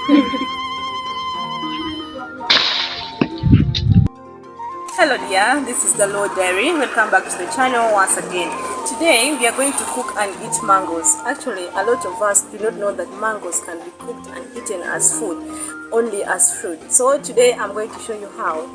Hello dear, this is the Lord Diary. Welcome back to the channel once again. Today we are going to cook and eat mangoes. Actually, a lot of us do not know that mangoes can be cooked and eaten as food, only as fruit. So today I'm going to show you how.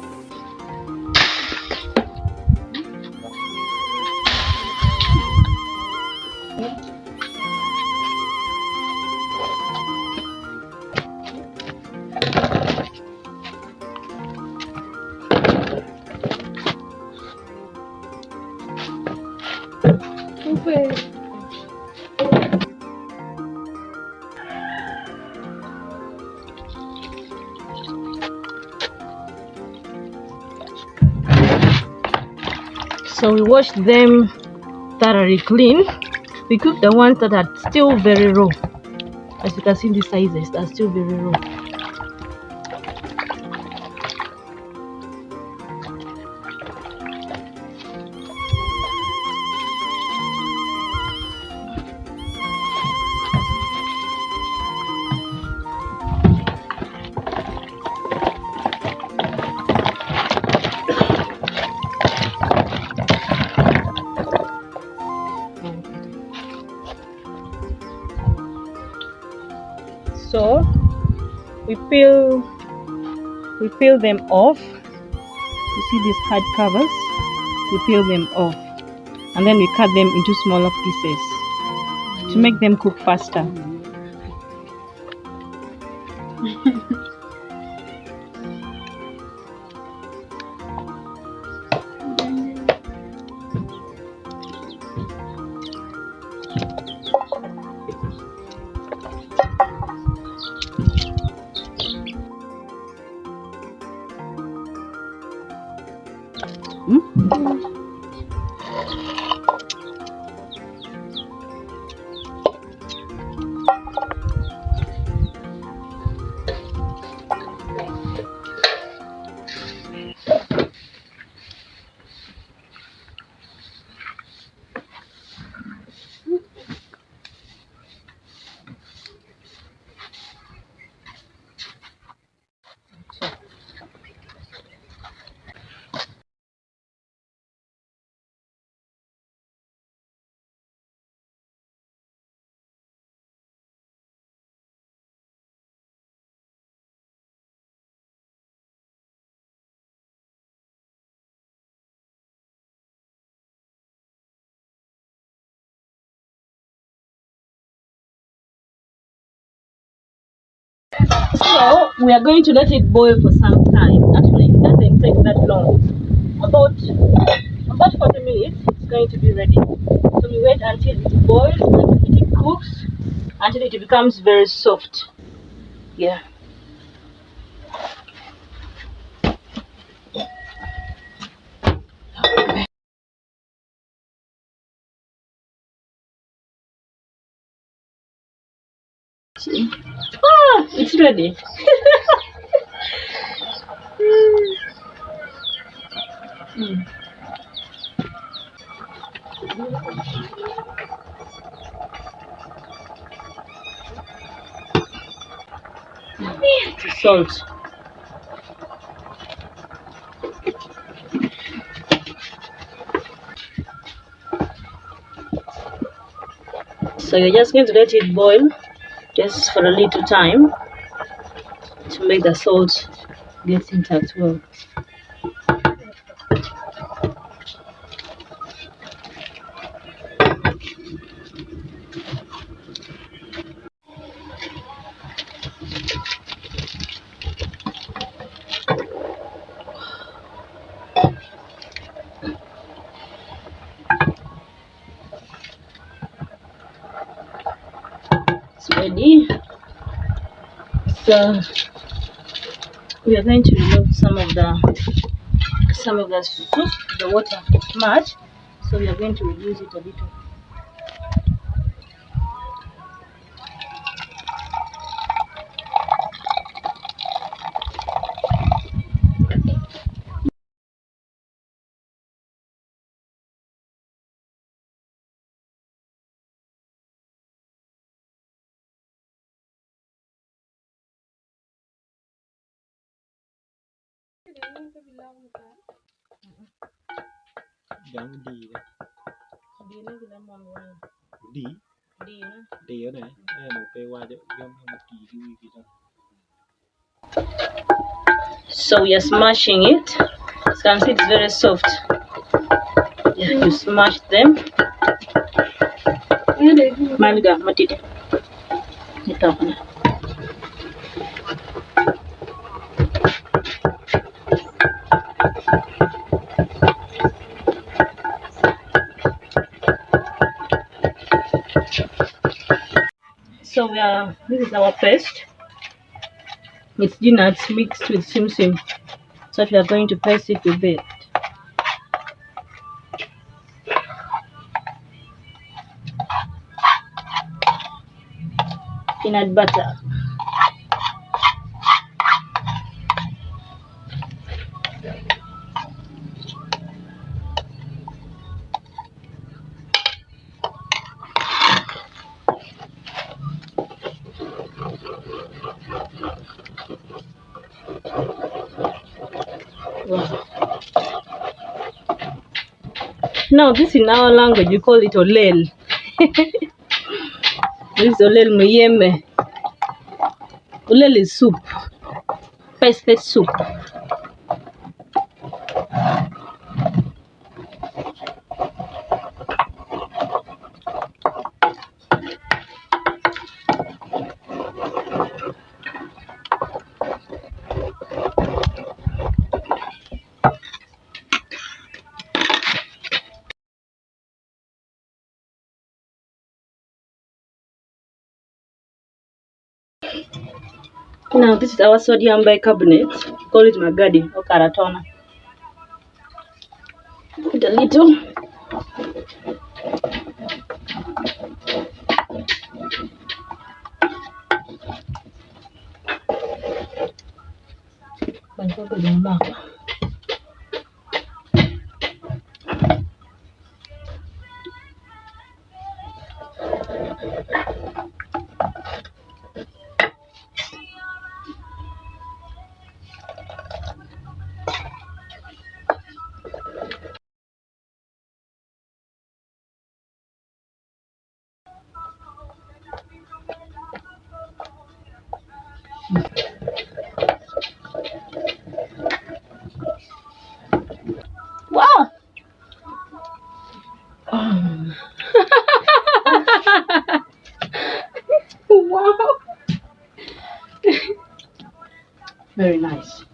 So we washed them thoroughly clean. We cooked the ones that are still very raw. As you can see, the sizes are still very raw. So we peel them off. You see these hard covers? We peel them off, and then we cut them into smaller pieces to make them cook faster. So we are going to let it boil for some time. Actually, it doesn't take that long. About 40 minutes, it's going to be ready. So we wait until it boils, until it cooks, until it becomes very soft. Yeah. See? Ah, it's ready. Mm. Salt. So you're just going to let it boil just for a little time to make the salt get intact well. It's ready. So we are going to remove some of the soup. The water is much, so we are going to reduce it a little. Giống đi đấy. Đi nó cái làm món ngoài. Đi. Đi nữa. Đi ở này. Em một cái qua cho em một kỳ gì đó. So we are smashing it. As you can see, it's very soft. You smash them. Malga, matite. So this is our paste. It's peanuts mixed with sim. So we are going to paste it with it. Peanut butter. Wow. Now this in our language we call it olel. This is olel muyeme. Olel is soup. Pasted soup. Now this is our sodium bicarbonate. Call it magadi or karatona. Put a little. Wow. Wow. Very nice.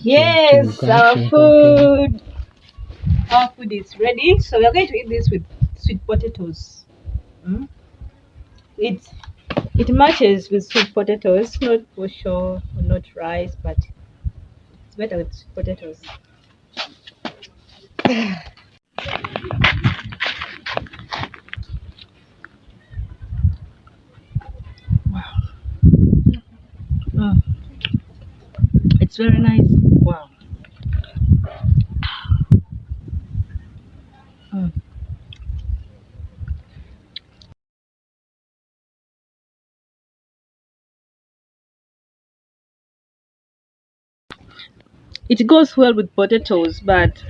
Yes, our food is ready. So we are going to eat this with sweet potatoes. It matches with sweet potatoes, not for sure, not rice, but it's better with sweet potatoes. Wow. It's very nice. Wow. It goes well with potatoes, but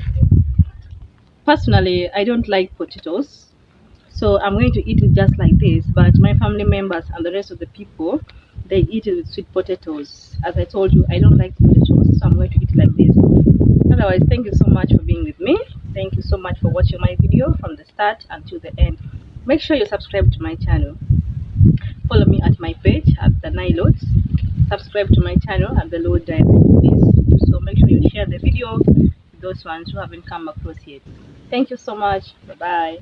personally I don't like potatoes, so I'm going to eat it just like this. But my family members and the rest of the people, they eat it with sweet potatoes. As I told you, I don't like potatoes, so I'm going to eat it like this. Otherwise, thank you so much for being with me. Thank you so much for watching my video from the start until the end. Make sure you subscribe to my channel. Follow me at my page at the Nilots. Subscribe to my channel at the Lord Direct. Please do so. Make sure you share the video with those ones who haven't come across yet. Thank you so much. Bye bye.